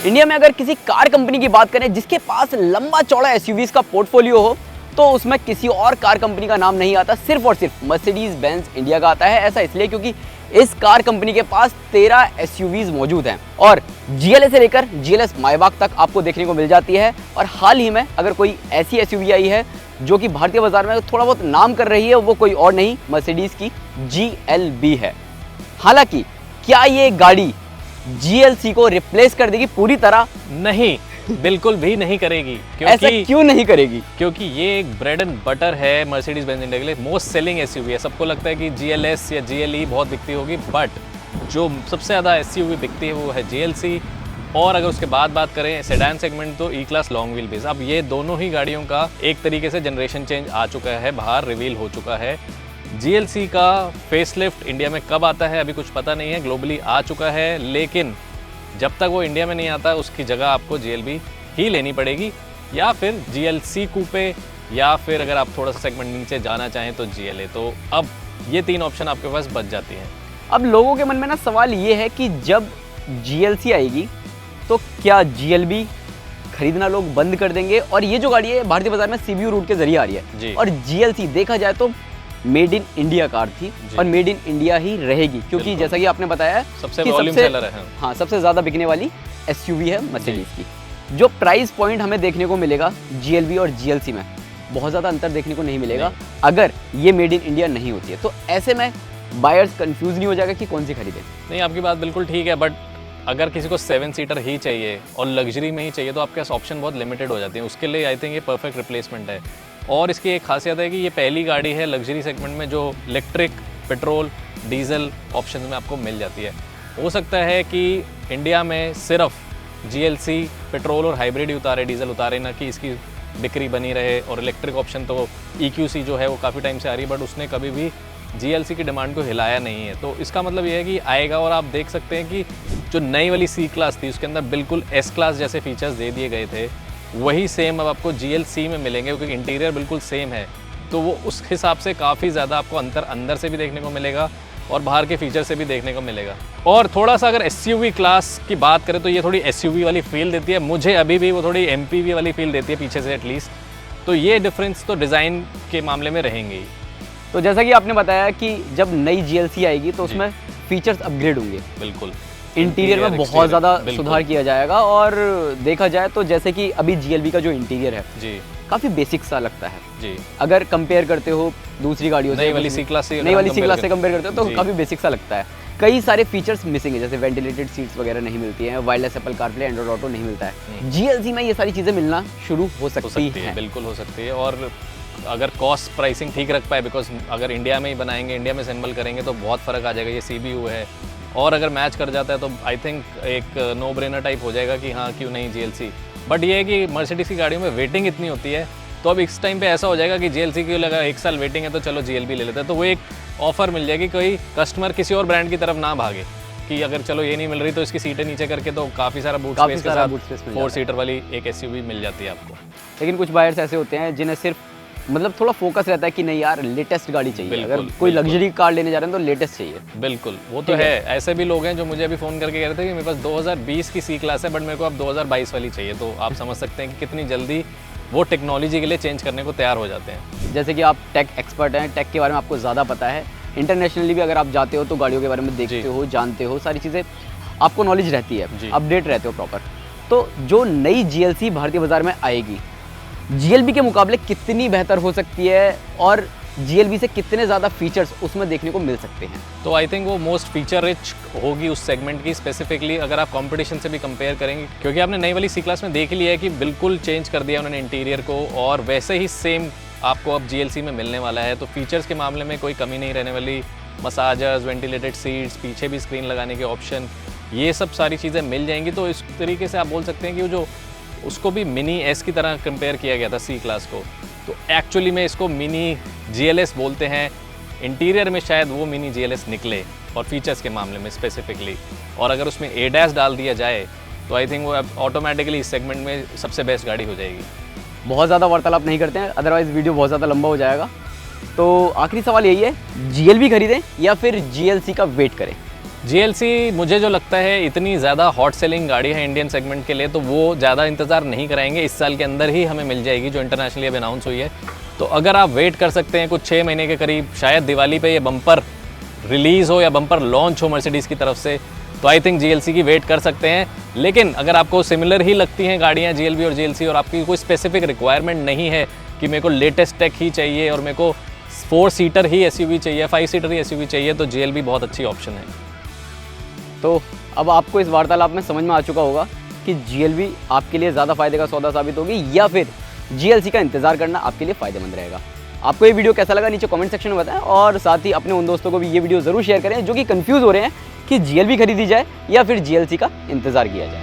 India में अगर किसी कार कंपनी की बात करें जिसके पास लंबा चौड़ा एसयूवीज का पोर्टफोलियो हो तो उसमें किसी और कार कंपनी का नाम नहीं आता, सिर्फ और सिर्फ मर्सिडीज बेंज इंडिया का आता है। ऐसा इसलिए क्योंकि इस कार कंपनी के पास 13 एसयूवीज मौजूद हैं और जीएलए से लेकर जीएलएस मायबाग तक आपको देखने को मिल जाती है। और हाल ही में अगर कोई ऐसी एसयूवी आई है जो कि भारतीय बाजार में थोड़ा बहुत नाम कर रही है, वो कोई और नहीं मर्सिडीज की GLB है। हालांकि क्या ये गाड़ी GLC को रिप्लेस कर देगी पूरी तरह? नहीं, बिल्कुल भी नहीं करेगी। ऐसा क्यों नहीं करेगी? क्योंकि ये एक ब्रेड एंड बटर है मर्सिडीज बेंज इंडिया के लिए, मोस्ट सेलिंग एसयूवी है। सबको लगता है कि GLS या GLE बहुत बिकती होगी, बट जो सबसे ज़्यादा एसयूवी बिकती है वो है GLC। और अगर उसके बाद बात करें सेडान सेगमेंट तो ई क्लास लॉन्ग व्हील बेस। अब ये दोनों ही गाड़ियों का एक तरीके से जनरेशन चेंज आ चुका है, बाहर रिवील हो चुका है। GLC का फेसलिफ्ट इंडिया में कब आता है अभी कुछ पता नहीं है, ग्लोबली आ चुका है, लेकिन जब तक वो इंडिया में नहीं आता उसकी जगह आपको GLB ही लेनी पड़ेगी, या फिर GLC कूपे, या फिर अगर आप थोड़ा सा सेगमेंट नीचे जाना चाहें तो GLA। तो अब ये 3 ऑप्शन आपके पास बच जाती हैं। अब लोगों के मन में ना सवाल ये है कि जब GLC आएगी तो क्या GLB खरीदना लोग बंद कर देंगे? और ये जो गाड़ी है भारतीय बाजार में CBU रूट के जरिए आ रही है और GLC देखा जाए तो मेड इन इंडिया कार थी और मेड इन इंडिया ही रहेगी, क्योंकि जैसा कि आपने बताया सबसे वॉल्यूम सेलर है। हाँ, सबसे ज्यादा बिकने वाली एसयूवी है मर्सिडीज की। जो प्राइस पॉइंट हमें देखने को मिलेगा GLB और GLC में, बहुत ज्यादा अंतर देखने को नहीं मिलेगा अगर ये मेड इन इंडिया नहीं होती है। तो ऐसे में बायर्स कंफ्यूज नहीं हो जाएगा कि कौन सी खरीदें? नहीं, आपकी बात बिल्कुल ठीक है, बट अगर किसी को 7 सीटर ही चाहिए और लग्जरी में ही चाहिए तो आपके पास ऑप्शन बहुत लिमिटेड हो जाती है। उसके लिए आई थिंक ये परफेक्ट रिप्लेसमेंट है। और इसकी एक खासियत है कि ये पहली गाड़ी है लग्जरी सेगमेंट में जो इलेक्ट्रिक, पेट्रोल, डीजल ऑप्शन में आपको मिल जाती है। हो सकता है कि इंडिया में सिर्फ GLC पेट्रोल और हाइब्रिड ही उतारे, डीजल उतारे ना, कि इसकी बिक्री बनी रहे। और इलेक्ट्रिक ऑप्शन तो EQC जो है वो काफ़ी टाइम से आ रही है, बट उसने कभी भी GLC की डिमांड को हिलाया नहीं है। तो इसका मतलब ये है कि आएगा। और आप देख सकते हैं कि जो नई वाली C क्लास थी उसके अंदर बिल्कुल S क्लास जैसे फीचर्स दे दिए गए थे, वही सेम अब आपको GLC में मिलेंगे, क्योंकि इंटीरियर बिल्कुल सेम है। तो वो उस हिसाब से काफ़ी ज़्यादा आपको अंदर से भी देखने को मिलेगा और बाहर के फीचर से भी देखने को मिलेगा। और थोड़ा सा अगर SUV क्लास की बात करें तो ये थोड़ी SUV वाली फील देती है मुझे, अभी भी वो थोड़ी MPV वाली फील देती है पीछे से एटलीस्ट। तो ये डिफरेंस तो डिज़ाइन के मामले में रहेंगे ही। तो जैसा कि आपने बताया कि जब नई GLC आएगी तो उसमें फीचर्स अपग्रेड होंगे, बिल्कुल इंटीरियर में बहुत ज़्यादा सुधार किया जाएगा। और देखा जाए तो जैसे कि अभी GLB का जो इंटीरियर है जी काफ़ी बेसिक सा लगता है जी। अगर कंपेयर करते हो दूसरी गाड़ियों से, नई वाली C क्लास से कंपेयर करते हो तो काफ़ी बेसिक सा लगता है। कई सारे फीचर्स मिसिंग है, जैसे वेंटिलेटेड सीट्स वगैरह नहीं मिलती हैं, wireless Apple CarPlay, Android auto नहीं मिलता है। GLC में ये सारी चीज़ें मिलना शुरू हो सकती है, बिल्कुल हो सकती है। और अगर कॉस्ट प्राइसिंग ठीक रख पाए, बिकॉज अगर इंडिया में ही बनाएंगे, इंडिया में असेंबल करेंगे तो बहुत फ़र्क आ जाएगा। ये CBU है और अगर मैच कर जाता है तो आई थिंक एक नो ब्रेनर टाइप हो जाएगा कि हाँ क्यों नहीं GLC। बट ये है कि मर्सिडीज की गाड़ियों में वेटिंग इतनी होती है, तो अब इस टाइम पे ऐसा हो जाएगा कि GLC की लगा 1 साल वेटिंग है तो चलो GLB ले लेते हैं। तो वो एक ऑफर मिल जाएगी, कोई कस्टमर किसी और ब्रांड की तरफ ना भागे कि अगर चलो ये नहीं मिल रही तो इसकी सीटें नीचे करके तो काफ़ी सारा बूट स्पेस के साथ 4 सीटर वाली एक SUV मिल जाती है आपको। लेकिन कुछ बायर्स ऐसे होते हैं जिन्हें सिर्फ मतलब थोड़ा फोकस रहता है कि नहीं यार लेटेस्ट गाड़ी चाहिए, अगर कोई लग्जरी कार लेने जा रहे हैं तो लेटेस्ट चाहिए। बिल्कुल, वो तो है। ऐसे भी लोग हैं जो मुझे अभी फ़ोन करके कह रहे थे कि मेरे पास 2020 की C क्लास है बट मेरे को अब 2022 वाली चाहिए। तो आप समझ सकते हैं कि कितनी जल्दी वो टेक्नोलॉजी के लिए चेंज करने को तैयार हो जाते हैं। जैसे कि आप टेक एक्सपर्ट हैं, टेक के बारे में आपको ज़्यादा पता है, इंटरनेशनली भी अगर आप जाते हो तो गाड़ियों के बारे में देखते हो, जानते हो, सारी चीज़ें आपको नॉलेज रहती है, अपडेट रहते हो प्रॉपर। तो जो नई GLC भारतीय बाजार में आएगी GLB के मुकाबले कितनी बेहतर हो सकती है और GLB से कितने ज़्यादा फीचर्स उसमें देखने को मिल सकते हैं? तो आई थिंक वो मोस्ट फीचर रिच होगी उस सेगमेंट की, स्पेसिफिकली अगर आप कंपटीशन से भी कंपेयर करेंगे, क्योंकि आपने नई वाली C क्लास में देख लिया है कि बिल्कुल चेंज कर दिया उन्होंने इंटीरियर को, और वैसे ही सेम आपको अब GLC में मिलने वाला है। तो फीचर्स के मामले में कोई कमी नहीं रहने वाली। मसाजर्स, वेंटिलेटेड सीट्स, पीछे भी स्क्रीन लगाने के ऑप्शन, ये सब सारी चीज़ें मिल जाएंगी। तो इस तरीके से आप बोल सकते हैं कि वो जो उसको भी मिनी S की तरह कंपेयर किया गया था C क्लास को, तो एक्चुअली में इसको मिनी GLS बोलते हैं। इंटीरियर में शायद वो मिनी GLS निकले और फीचर्स के मामले में स्पेसिफिकली, और अगर उसमें ADAS डाल दिया जाए तो आई थिंक वो अब ऑटोमेटिकली इस सेगमेंट में सबसे बेस्ट गाड़ी हो जाएगी। बहुत ज़्यादा वार्तालाप नहीं करते हैं, अदरवाइज़ वीडियो बहुत ज़्यादा लंबा हो जाएगा। तो आखिरी सवाल यही है, GLB खरीदें या फिर GLC का वेट करें? GLC मुझे जो लगता है इतनी ज़्यादा हॉट सेलिंग गाड़ी है इंडियन सेगमेंट के लिए, तो वो ज़्यादा इंतज़ार नहीं कराएंगे, इस साल के अंदर ही हमें मिल जाएगी, जो इंटरनेशनली अब अनाउंस हुई है। तो अगर आप वेट कर सकते हैं कुछ 6 महीने के करीब, शायद दिवाली पे ये बम्पर रिलीज़ हो या बम्पर लॉन्च हो मर्सिडीज़ की तरफ से, तो आई थिंक GLC की वेट कर सकते हैं। लेकिन अगर आपको सिमिलर ही लगती हैं गाड़ियाँ GLB और GLC, और आपकी कोई स्पेसिफिक रिक्वायरमेंट नहीं है कि मेरे को लेटेस्ट टेक ही चाहिए और मेरे को 4 सीटर ही SUV चाहिए, 5 सीटर ही SUV चाहिए, तो GLB बहुत अच्छी ऑप्शन है। तो अब आपको इस वार्तालाप में समझ में आ चुका होगा कि GLB आपके लिए ज़्यादा फायदे का सौदा साबित होगी या फिर GLC का इंतज़ार करना आपके लिए फ़ायदेमंद रहेगा। आपको ये वीडियो कैसा लगा नीचे कमेंट सेक्शन में बताएं, और साथ ही अपने उन दोस्तों को भी ये वीडियो ज़रूर शेयर करें जो कि कंफ्यूज हो रहे हैं कि GLB खरीदी जाए या फिर GLC का इंतज़ार किया जाए।